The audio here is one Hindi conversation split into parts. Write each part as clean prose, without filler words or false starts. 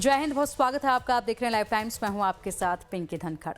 जय हिंद, बहुत स्वागत है आपका। आप देख रहे हैं लाइव टाइम्स। मैं हूं आपके साथ पिंकी धनखड़।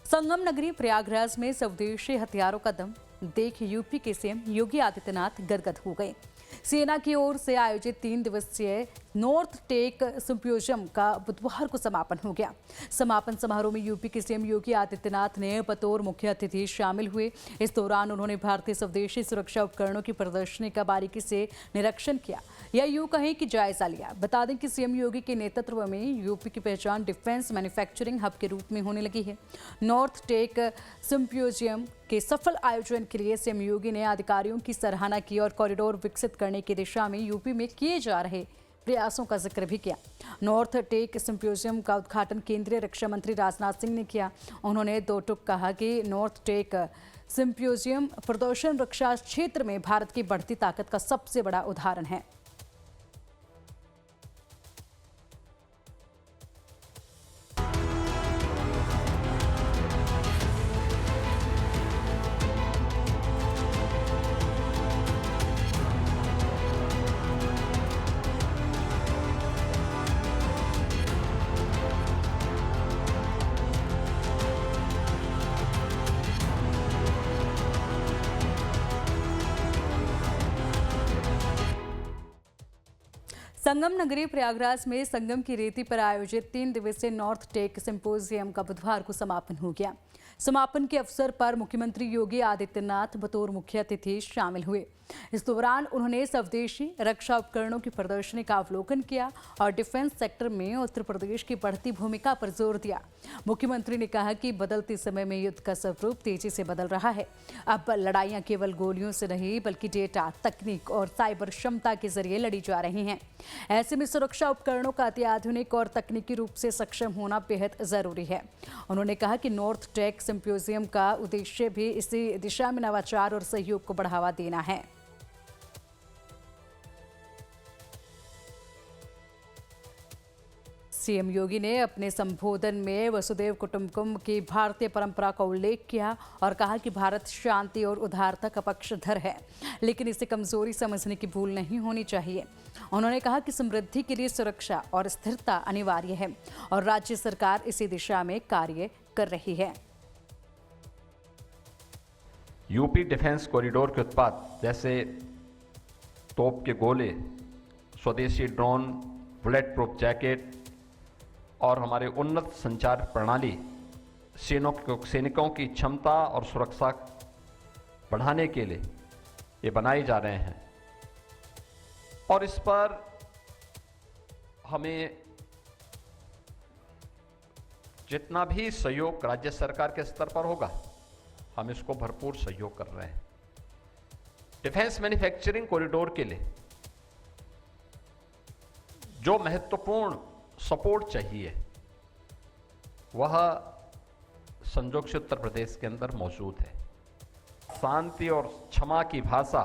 संगम नगरी प्रयागराज में स्वदेशी हथियारों का दम देख यूपी के सीएम योगी आदित्यनाथ गदगद हो गए। सेना की ओर से आयोजित 3 दिवसीय नॉर्थ टेक सिंपोजियम का बुधवार को समापन हो गया। समापन समारोह में यूपी के सीएम योगी आदित्यनाथ ने बतौर मुख्य अतिथि शामिल हुए। इस दौरान उन्होंने भारतीय स्वदेशी सुरक्षा उपकरणों की प्रदर्शनी का बारीकी से निरीक्षण किया या यूं कहें कि जायजा लिया। बता दें कि सीएम योगी के नेतृत्व में यूपी की पहचान डिफेंस मैन्युफैक्चरिंग हब के रूप में होने लगी है। नॉर्थ टेक सिंपोजियम के सफल आयोजन के लिए सीएम योगी ने अधिकारियों की सराहना की और कॉरिडोर विकसित करने की दिशा में यूपी में किए जा रहे प्रयासों का जिक्र भी किया। नॉर्थ टेक सिंपोजियम का उद्घाटन केंद्रीय रक्षा मंत्री राजनाथ सिंह ने किया। उन्होंने दो टूक कहा कि नॉर्थ टेक सिंपोजियम प्रदर्शन रक्षा क्षेत्र में भारत की बढ़ती ताकत का सबसे बड़ा उदाहरण है। संगम नगरी प्रयागराज में संगम की रेती पर आयोजित 3 दिवसीय नॉर्थ टेक सिंपोजियम का बुधवार को समापन हो गया। समापन के अवसर पर मुख्यमंत्री योगी आदित्यनाथ बतौर मुख्य अतिथि शामिल हुए। इस दौरान उन्होंने स्वदेशी रक्षा उपकरणों की प्रदर्शनी का अवलोकन किया और डिफेंस सेक्टर में उत्तर प्रदेश की बढ़ती भूमिका पर जोर दिया। मुख्यमंत्री ने कहा कि बदलते समय में युद्ध का स्वरूप तेजी से बदल रहा है। अब लड़ाइयां केवल गोलियों से नहीं बल्कि डेटा, तकनीक और साइबर क्षमता के जरिए लड़ी जा रही हैं। ऐसे में सुरक्षा उपकरणों का अत्याधुनिक और तकनीकी रूप से सक्षम होना बेहद जरूरी है। उन्होंने कहा कि नॉर्थ टेक सिंपोजियम का उद्देश्य भी इसी दिशा में नवाचार और सहयोग को बढ़ावा देना है। सीएम योगी ने अपने संबोधन में वसुदेव कुटुंबकम की भारतीय परंपरा का उल्लेख किया और कहा कि भारत शांति और उदारता का पक्षधर है, लेकिन इसे कमजोरी समझने की भूल नहीं होनी चाहिए। उन्होंने कहा कि समृद्धि के लिए सुरक्षा और स्थिरता अनिवार्य है और राज्य सरकार इसी दिशा में कार्य कर रही है। यूपी डिफेंस कॉरिडोर के उत्पाद जैसे तोप के गोले, स्वदेशी ड्रोन, बुलेट प्रूफ जैकेट और हमारे उन्नत संचार प्रणाली सैनिकों की क्षमता और सुरक्षा बढ़ाने के लिए ये बनाए जा रहे हैं और इस पर हमें जितना भी सहयोग राज्य सरकार के स्तर पर होगा, हम इसको भरपूर सहयोग कर रहे हैं। डिफेंस मैन्युफैक्चरिंग कॉरिडोर के लिए जो महत्वपूर्ण सपोर्ट चाहिए वह संजोग से उत्तर प्रदेश के अंदर मौजूद है। शांति और क्षमा की भाषा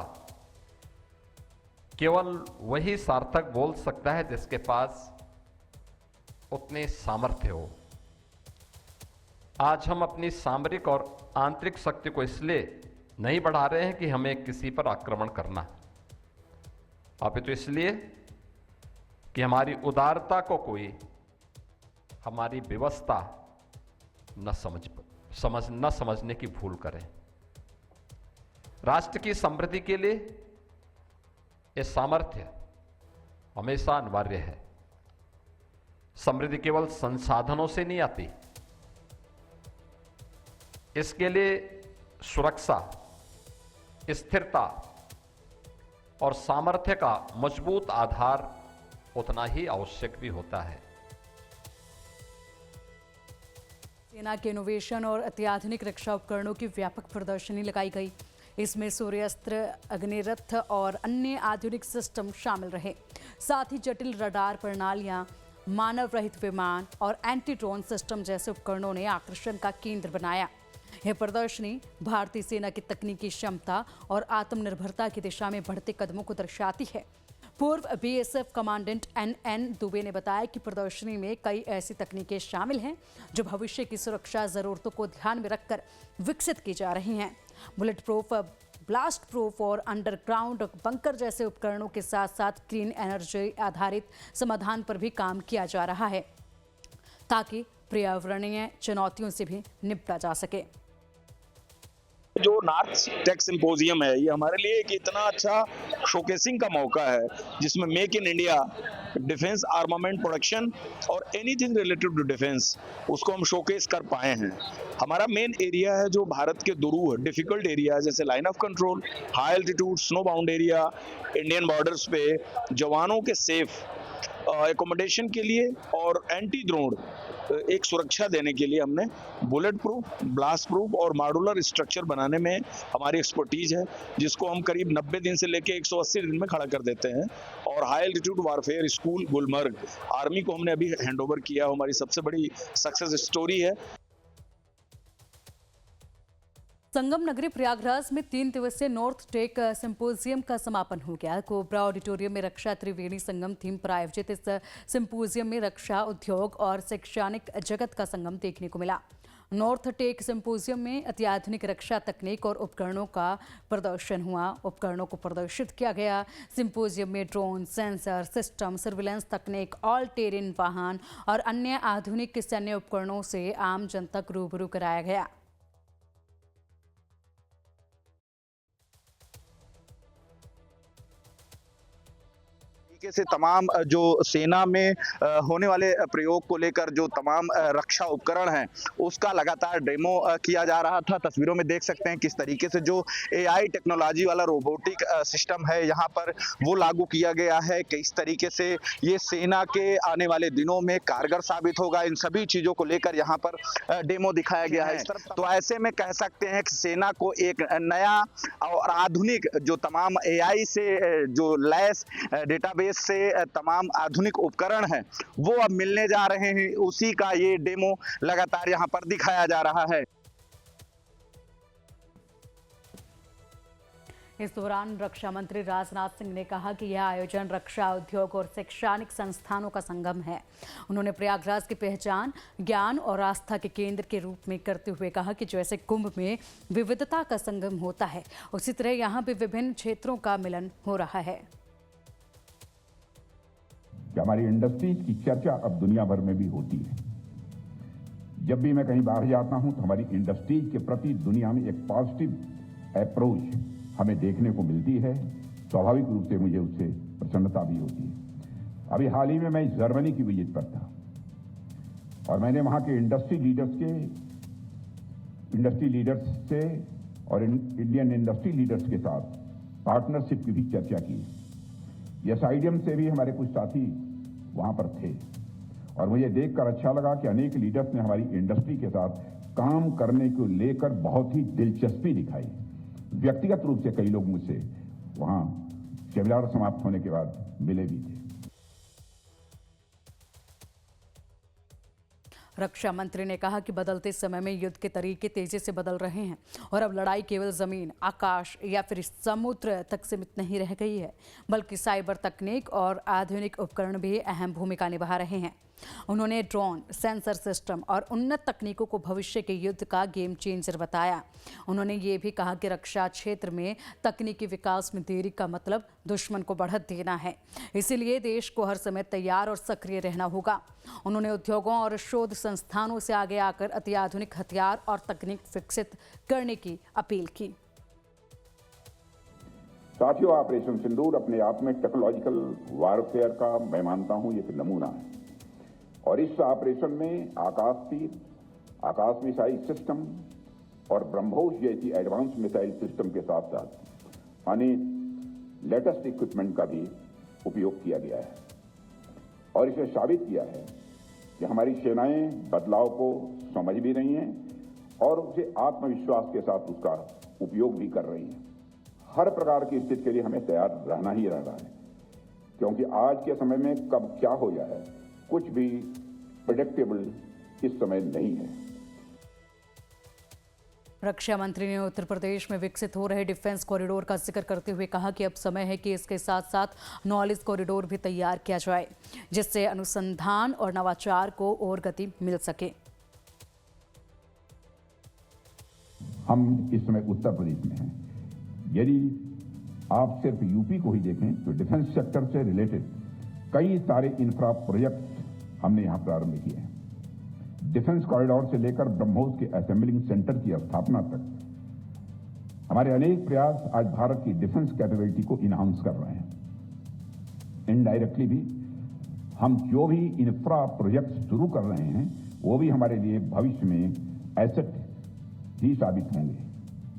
केवल वही सार्थक बोल सकता है जिसके पास उतने सामर्थ्य हो। आज हम अपनी सामरिक और आंतरिक शक्ति को इसलिए नहीं बढ़ा रहे हैं कि हमें किसी पर आक्रमण करना, अपितु इसलिए कि हमारी उदारता को कोई हमारी व्यवस्था न समझने की भूल करे। राष्ट्र की समृद्धि के लिए यह सामर्थ्य हमेशा अनिवार्य है। समृद्धि केवल संसाधनों से नहीं आती, इसके लिए सुरक्षा, स्थिरता और सामर्थ्य का मजबूत आधार उतना ही आवश्यक भी होता है। सेना के इनोवेशन और अत्याधुनिक रक्षा उपकरणों की व्यापक प्रदर्शनी लगाई गई। इसमें सूर्यास्त्र, अग्निरथ और अन्य आधुनिक सिस्टम शामिल रहे। साथ ही जटिल रडार प्रणालियां, मानव रहित विमान और एंटी ड्रोन सिस्टम जैसे उपकरणों ने आकर्षण का केंद्र बनाया। यह प्रदर्शनी भारतीय सेना की तकनीकी क्षमता और आत्मनिर्भरता की दिशा में बढ़ते कदमों को दर्शाती है। पूर्व बीएसएफ कमांडेंट एन दुबे ने बताया कि प्रदर्शनी में कई ऐसी तकनीकें शामिल हैं जो भविष्य की सुरक्षा जरूरतों को ध्यान में रखकर विकसित की जा रही हैं। बुलेट प्रूफ ब्लास्ट प्रूफ और अंडरग्राउंड बंकर जैसे उपकरणों के साथ साथ क्लीन एनर्जी आधारित समाधान पर भी काम किया जा रहा है ताकि पर्यावरणीय चुनौतियों से भी निपटा जा सके। जो नॉर्थ टेक सिंपोजियम है ये हमारे लिए एक इतना अच्छा शोकेसिंग का मौका है जिसमें make in India, defence armament production और एनीथिंग रिलेटेड टू डिफेंस उसको हम शोकेस कर पाए हैं। हमारा मेन एरिया है जो भारत के दूर डिफिकल्ट एरिया जैसे line of control, high altitude, snow bound area, Indian borders पे जवानों के सेफ एकोमोडेशन के लिए और एंटी ड्रोन एक सुरक्षा देने के लिए हमने बुलेट प्रूफ, ब्लास्ट प्रूफ और मॉड्यूलर स्ट्रक्चर बनाने में हमारी एक्सपर्टीज है जिसको हम करीब 90 दिन से लेकर 180 दिन में खड़ा कर देते हैं। और high altitude warfare school Gulmarg army को हमने अभी हैंडओवर किया, हमारी सबसे बड़ी सक्सेस स्टोरी है। संगम नगरी प्रयागराज में 3 दिवसीय नॉर्थ टेक सिंपोजियम का समापन हो गया। कोबरा ऑडिटोरियम में रक्षा त्रिवेणी संगम थीम पर आयोजित इस सिंपोजियम में रक्षा उद्योग और शैक्षणिक जगत का संगम देखने को मिला। नॉर्थ टेक सिंपोजियम में अत्याधुनिक रक्षा तकनीक और उपकरणों का प्रदर्शन हुआ। उपकरणों को प्रदर्शित किया गया। सिंपोजियम में ड्रोन, सेंसर सिस्टम, सर्विलेंस तकनीक, ऑल टेरेन वाहन और अन्य आधुनिक सैन्य उपकरणों से आम जनता को रूबरू कराया गया। से तमाम जो सेना में होने वाले प्रयोग को लेकर जो तमाम रक्षा उपकरण हैं उसका लगातार डेमो किया जा रहा था। तस्वीरों में देख सकते हैं किस तरीके से जो एआई टेक्नोलॉजी वाला रोबोटिक सिस्टम है यहाँ पर वो लागू किया गया है। किस तरीके से ये सेना के आने वाले दिनों में कारगर साबित होगा, इन सभी चीज़ों को लेकर यहाँ पर डेमो दिखाया गया है। तो ऐसे में कह सकते हैं कि सेना को एक नया और आधुनिक जो तमाम एआई से जो लैस डेटाबेस से तमाम आधुनिक उपकरण हैं वो अब मिलने जा रहे हैं। उसी का ये डेमो लगातार यहां पर दिखाया जा रहा है। इस दौरान रक्षा मंत्री राजनाथ सिंह ने कहा कि यह आयोजन रक्षा उद्योग और शैक्षणिक संस्थानों का संगम है। उन्होंने प्रयागराज की पहचान ज्ञान और आस्था के केंद्र के रूप में करते हुए कहा कि जैसे कुंभ में विविधता का संगम होता है उसी तरह यहाँ भी विभिन्न क्षेत्रों का मिलन हो रहा है। कि हमारी इंडस्ट्रीज की चर्चा अब दुनिया भर में भी होती है। जब भी मैं कहीं बाहर जाता हूं तो हमारी इंडस्ट्रीज के प्रति दुनिया में एक पॉजिटिव अप्रोच हमें देखने को मिलती है। स्वाभाविक रूप से मुझे उससे प्रसन्नता भी होती है। अभी हाल ही में मैं जर्मनी की विजिट पर था और मैंने वहां के इंडस्ट्री लीडर्स से और इंडियन इंडस्ट्री लीडर्स के साथ पार्टनरशिप की भी चर्चा की। एसआईडीएम से भी हमारे कुछ साथी वहां पर थे और मुझे देखकर अच्छा लगा कि अनेक लीडर्स ने हमारी इंडस्ट्री के साथ काम करने को लेकर बहुत ही दिलचस्पी दिखाई। व्यक्तिगत रूप से कई लोग मुझसे वहां सेमिनार समाप्त होने के बाद मिले भी थे। रक्षा मंत्री ने कहा कि बदलते समय में युद्ध के तरीके तेजी से बदल रहे हैं और अब लड़ाई केवल जमीन, आकाश या फिर समुद्र तक सीमित नहीं रह गई है, बल्कि साइबर तकनीक और आधुनिक उपकरण भी अहम भूमिका निभा रहे हैं। उन्होंने ड्रोन, सेंसर सिस्टम और उन्नत तकनीकों को भविष्य के युद्ध का गेम चेंजर बताया। उन्होंने ये भी कहा कि रक्षा क्षेत्र में तकनीकी विकास में देरी का मतलब दुश्मन को बढ़त देना है, इसीलिए देश को हर समय तैयार और सक्रिय रहना होगा। उन्होंने उद्योगों और शोध संस्थानों से आगे आकर अत्याधुनिक हथियार और तकनीक विकसित करने की अपील की। साथियों, ऑपरेशन सिंदूर अपने आप में टेक्नोलॉजिकल वारफेयर का मैं मानता हूं एक नमूना है और इस ऑपरेशन में आकाश तीर, आकाश मिसाइल सिस्टम और ब्रह्मोस जैसी एडवांस मिसाइल सिस्टम के साथ साथ अनेक लेटेस्ट इक्विपमेंट का भी उपयोग किया गया है और इसे साबित किया है कि हमारी सेनाएं बदलाव को समझ भी रही हैं और उसे आत्मविश्वास के साथ उसका उपयोग भी कर रही हैं। हर प्रकार की स्थिति के लिए हमें तैयार रहना ही रहना है, क्योंकि आज के समय में कब क्या हो जाए कुछ भी प्रेडिक्टेबल इस समय नहीं है। रक्षा मंत्री ने उत्तर प्रदेश में विकसित हो रहे डिफेंस कॉरिडोर का जिक्र करते हुए कहा कि अब समय है कि इसके साथ साथ नॉलेज कॉरिडोर भी तैयार किया जाए, जिससे अनुसंधान और नवाचार को और गति मिल सके। हम इस समय उत्तर प्रदेश में हैं, यदि आप सिर्फ यूपी को ही देखें तो डिफेंस सेक्टर से रिलेटेड कई सारे इंफ्रा प्रोजेक्ट हमने यहां प्रारंभ किए हैं। डिफेंस कॉरिडोर से लेकर ब्रह्मोस के असेंबलिंग सेंटर की स्थापना तक हमारे अनेक प्रयास आज भारत की डिफेंस कैपेबिलिटी को इनहांस कर रहे हैं। इनडायरेक्टली भी हम जो भी इंफ्रा प्रोजेक्ट शुरू कर रहे हैं वो भी हमारे लिए भविष्य में एसेट ही साबित होंगे।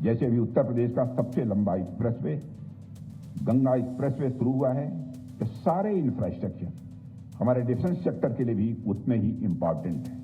जैसे अभी उत्तर प्रदेश का सबसे लंबा एक्सप्रेसवे गंगा एक्सप्रेसवे शुरू हुआ है, तो सारे इंफ्रास्ट्रक्चर हमारे डिफेंस सेक्टर के लिए भी उतने ही इंपॉर्टेंट है।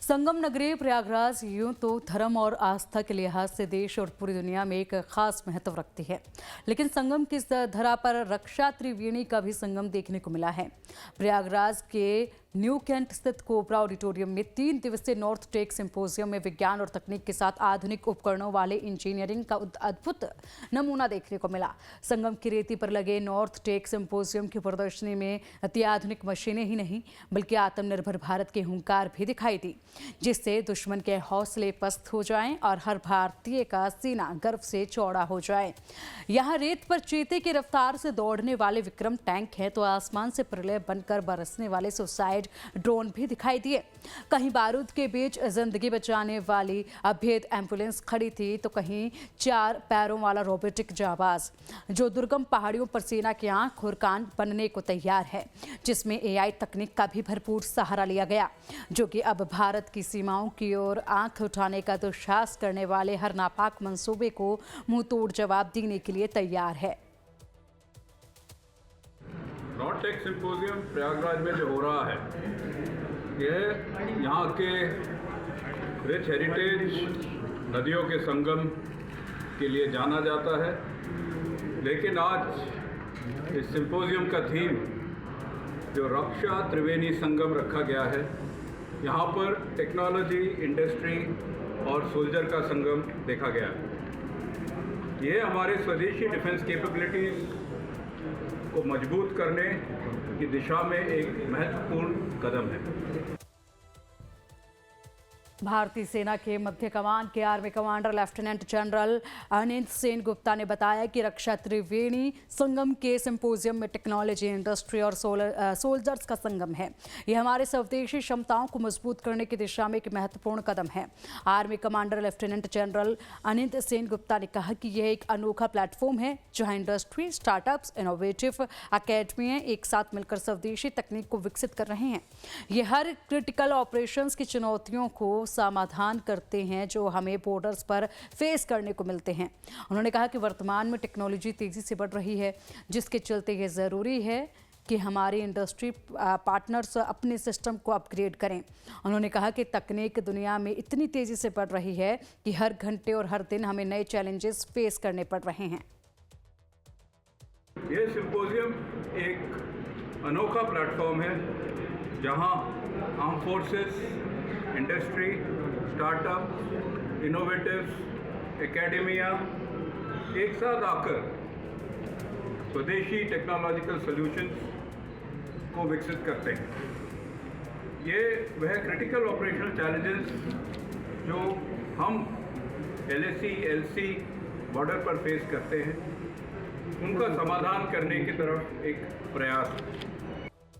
संगम नगरी प्रयागराज यूं तो धर्म और आस्था के लिहाज से देश और पूरी दुनिया में एक खास महत्व रखती है, लेकिन संगम की धरा पर रक्षा त्रिवेणी का भी संगम देखने को मिला है। प्रयागराज के न्यू कैंट स्थित कोबरा ऑडिटोरियम में 3 दिवसीय नॉर्थ टेक सिंपोजियम में विज्ञान और तकनीक के साथ आधुनिक उपकरणों वाले इंजीनियरिंग का अद्भुत नमूना देखने को मिला। संगम की रेती पर लगे नॉर्थ टेक सिंपोजियम की प्रदर्शनी में अत्याधुनिक मशीनें ही नहीं बल्कि आत्मनिर्भर भारत के हुंकार भी दिखाई दी, जिससे दुश्मन के हौसले पस्त हो जाएं और हर भारतीय का सीना गर्व से चौड़ा हो जाए। यहाँ रेत पर चीते की रफ्तार से दौड़ने वाले विक्रम टैंक है तो आसमान से प्रलय बनकर बरसने वाले सुसाइड ड्रोन भी दिखाई दिए। कहीं बारूद के बीच जिंदगी बचाने वाली अभेद एम्बुलेंस खड़ी थी तो कहीं 4 पैरों वाला रोबोटिक जाबाज जो दुर्गम पहाड़ियों पर सेना की आंख और कान बनने को तैयार है, जिसमें AI तकनीक का भी भरपूर सहारा लिया गया, जो कि अब भारत की सीमाओं की ओर आंख उठाने का दुस्साहस करने वाले हर नापाक मंसूबे को मुंह तोड़ जवाब देने के लिए तैयार है। नॉर्थ टेक सिंपोजियम प्रयागराज में जो हो रहा है, यह यहाँ के रिच हेरिटेज नदियों के संगम के लिए जाना जाता है। लेकिन आज इस सिंपोजियम का थीम जो रक्षा त्रिवेणी संगम रखा गया है, यहाँ पर टेक्नोलॉजी, इंडस्ट्री और सोल्जर का संगम देखा गया है। ये हमारे स्वदेशी डिफेंस कैपेबिलिटीज़ को मजबूत करने की दिशा में एक महत्वपूर्ण कदम है। भारतीय सेना के मध्य कमान के army commander lieutenant general Anind Sen Gupta ने बताया कि रक्षा त्रिवेणी संगम के सिंपोजियम में टेक्नोलॉजी, इंडस्ट्री और सोल्जर्स का संगम है। यह हमारे स्वदेशी क्षमताओं को मजबूत करने की दिशा में एक महत्वपूर्ण कदम है। Army commander lieutenant general Anind Sen Gupta ने कहा कि यह एक अनोखा प्लेटफॉर्म है जहां इंडस्ट्री, स्टार्टअप्स, इनोवेटिव अकेडमियां एक साथ मिलकर स्वदेशी तकनीक को विकसित कर रहे हैं। यह हर क्रिटिकल ऑपरेशंस की चुनौतियों को समाधान करते हैं जो हमें बॉर्डर्स पर फेस करने को मिलते हैं। उन्होंने कहा कि वर्तमान में टेक्नोलॉजी तेजी से बढ़ रही है, जिसके चलते ये ज़रूरी है कि हमारे इंडस्ट्री पार्टनर्स अपने सिस्टम को अपग्रेड करें। उन्होंने कहा कि तकनीक दुनिया में इतनी तेज़ी से बढ़ रही है कि हर घंटे और हर दिन हमें नए चैलेंजेस फेस करने पड़ रहे हैं। ये सिंपोजियम एक अनोखा प्लेटफॉर्म है जहां arm forces, industry, startup, innovatives, academia एक साथ आकर स्वदेशी टेक्नोलॉजिकल सॉल्यूशंस को विकसित करते हैं। ये वह क्रिटिकल ऑपरेशनल चैलेंजेस जो हम LAC, LC बॉर्डर पर फेस करते हैं, उनका समाधान करने की तरफ एक प्रयास है।